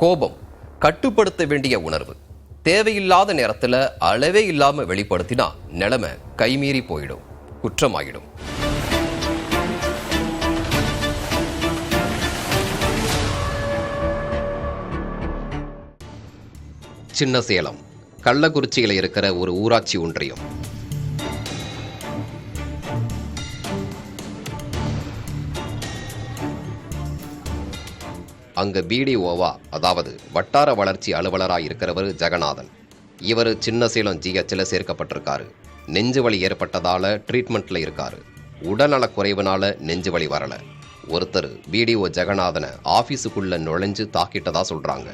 கோபம் கட்டுப்படுத்த வேண்டிய உணர்வு. தேவையில்லாத நேரத்துல அளவே இல்லாம வெளிப்படுத்தினா நிலைமை கைமீறி போயிடும், குற்றமாயிடும். சின்ன சேலம் கள்ளக்குறிச்சியில் இருக்கிற ஒரு ஊராட்சி ஒன்றியம். அங்க பிடிஓவா, அதாவது வட்டார வளர்ச்சி அலுவலராக இருக்கிறவர் ஜெகநாதன். இவர் சின்ன சேலம் ஜிஹெச்ல சேர்க்கப்பட்டிருக்காரு. நெஞ்சு வலி ஏற்பட்டதால ட்ரீட்மெண்ட்ல இருக்காரு. உடல்நலக் குறைவுனால நெஞ்சு வலி வரல. ஒருத்தர் பிடிஓ ஜெகநாதனை ஆபீஸுக்குள்ள நுழைஞ்சு தாக்கிட்டதா சொல்றாங்க.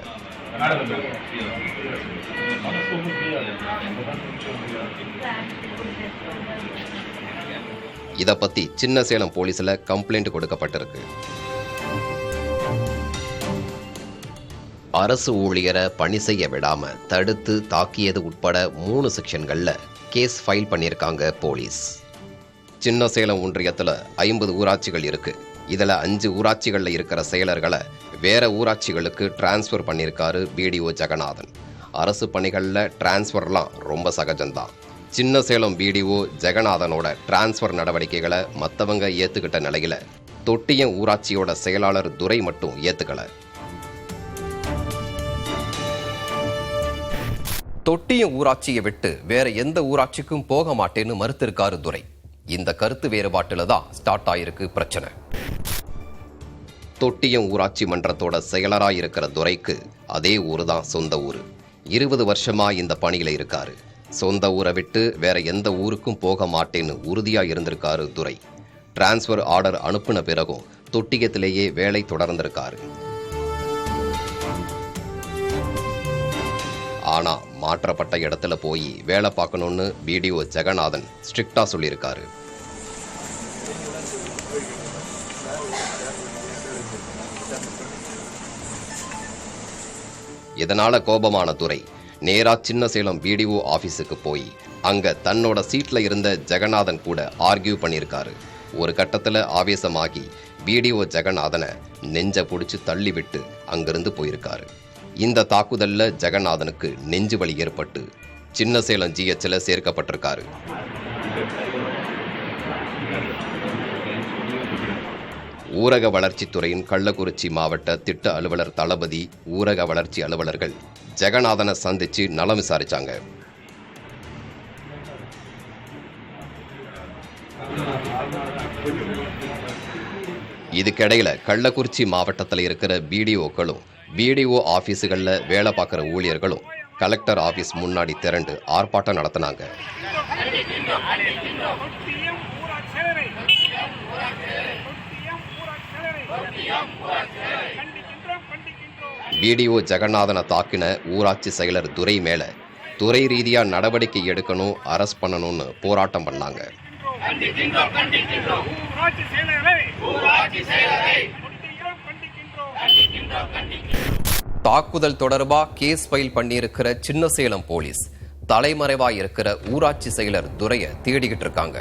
இத பத்தி சின்ன சேலம் போலீஸ்ல கம்ப்ளைண்ட் கொடுக்கப்பட்டிருக்கு. அரசு ஊழியரை பணி செய்ய விடாம தடுத்து தாக்கியது உட்பட 3 செக்ஷன்கள்ல கேஸ் ஃபைல் பண்ணியிருக்காங்க போலீஸ். சின்ன சேலம் ஒன்றியத்துல 50 ஊராட்சிகள் இருக்கு. இதுல 5 ஊராட்சிகள்ல இருக்கிற செயலர்களை வேற ஊராட்சிகளுக்கு டிரான்ஸ்பர் பண்ணியிருக்காரு பிடிஓ ஜெகநாதன். அரசு பணிகள்ல டிரான்ஸ்பர்லாம் ரொம்ப சகஜம்தான். சின்ன சேலம் பிடிஓ ஜெகநாதனோட டிரான்ஸ்பர் நடவடிக்கைகளை மற்றவங்க ஏத்துக்கிட்ட நிலையில தொட்டியம் ஊராட்சியோட செயலாளர் துரை மட்டும் ஏத்துக்கல. தொட்டியம் ஊராட்சியை விட்டு வேற எந்த ஊராட்சிக்கும் போக மாட்டேன்னு மறுத்திருக்காரு துரை. இந்த கருத்து வேறுபாட்டில தான் ஸ்டார்ட் ஆயிருக்கு பிரச்சனை. தொட்டியம் ஊராட்சி மன்றத்தோட செயலராக இருக்கிற துரைக்கு அதே ஊரு தான் சொந்த ஊரு. 20 வருஷமா இந்த பணியில இருக்காரு. சொந்த ஊரை விட்டு வேற எந்த ஊருக்கும் போக மாட்டேன்னு உறுதியா இருந்திருக்காரு துரை. டிரான்ஸ்பர் ஆர்டர் அனுப்பின பிறகும் தொட்டியத்திலேயே வேலை தொடர்ந்திருக்காரு. ஆனா மாற்றப்பட்ட இடத்துல போய் வேலை பார்க்கணும்னு பிடிஓ ஜெகநாதன் ஸ்ட்ரிக்டா சொல்லியிருக்காரு. இதனால கோபமான துரை நேரா சின்ன சேலம் பிடிஓ ஆபீஸுக்கு போய் அங்க தன்னோட சீட்ல இருந்த ஜெகநாதன் கூட ஆர்கியூ பண்ணியிருக்காரு. ஒரு கட்டத்துல ஆவேசமாகி பிடிஓ ஜெகநாதனை நெஞ்ச புடிச்சு தள்ளி விட்டு அங்கிருந்து போயிருக்காரு. இந்த தாக்குதல்ல ஜெகநாதனுக்கு நெஞ்சு வலி ஏற்பட்டு சின்ன சேலம் ஜிஹெச்ல சேர்க்கப்பட்டிருக்காரு. ஊரக வளர்ச்சித்துறையின் கள்ளக்குறிச்சி மாவட்ட திட்ட அலுவலர் தளபதி, ஊரக வளர்ச்சி அலுவலர்கள் ஜெகநாதனை சந்திச்சு நலம் விசாரிச்சாங்க. இதுக்கிடையில கள்ளக்குறிச்சி மாவட்டத்தில் இருக்கிற பிடிஓக்களும் பிடிஓ ஆபீஸுகள்ல வேலை பார்க்குற ஊழியர்களும் கலெக்டர் ஆபீஸ் முன்னாடி திரண்டு ஆர்ப்பாட்டம் நடத்தினாங்க. பிடிஓ ஜெகநாதனை தாக்கின ஊராட்சி செயலர் துரை மேல துறை ரீதியா நடவடிக்கை எடுக்கணும், அரெஸ்ட் பண்ணணும்னு போராட்டம் பண்ணாங்க. தாக்குதல் தொடர்பா கேஸ் ஃபைல் பண்ணியிருக்கிற சின்ன சேலம் போலீஸ் தலைமறைவா இருக்கிற ஊராட்சி செயலர் துரையை தேடிக்கிட்டு இருக்காங்க.